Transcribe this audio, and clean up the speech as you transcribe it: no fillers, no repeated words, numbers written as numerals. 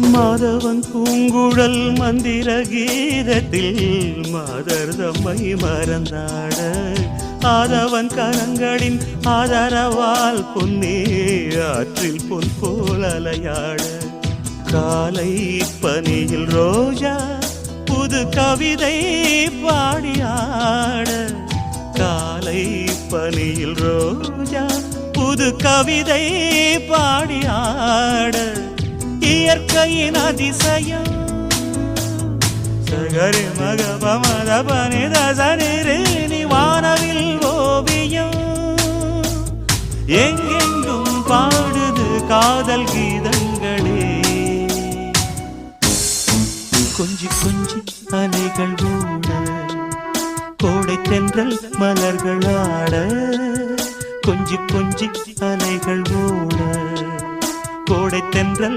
மாதவன் பூங்குழல் மந்திர கீதத்தில் மாதர் தம்மை மறந்தாட ஆதவன் கரங்களின் ஆதரவால் பொன்னே ஆற்றில் பொன் போல் அலையாட காலை பனியில் ரோஜா புது கவிதை பாடியாட காலை பனியில் ரோஜா புது கவிதை பாடியாட இயற்கையின் அதிசயம் சகரி மகப மதபனி தசனி வானவில் ஓவியம் எங்கெங்கும் பாடுது காதல் கீதங்களே கொஞ்சி கொஞ்சி அலைகள் ஓட கோடை தென்றல் மலர்கள் ஆட கொஞ்சி கொஞ்சி அலைகள் ஓட கோடை தென்றல்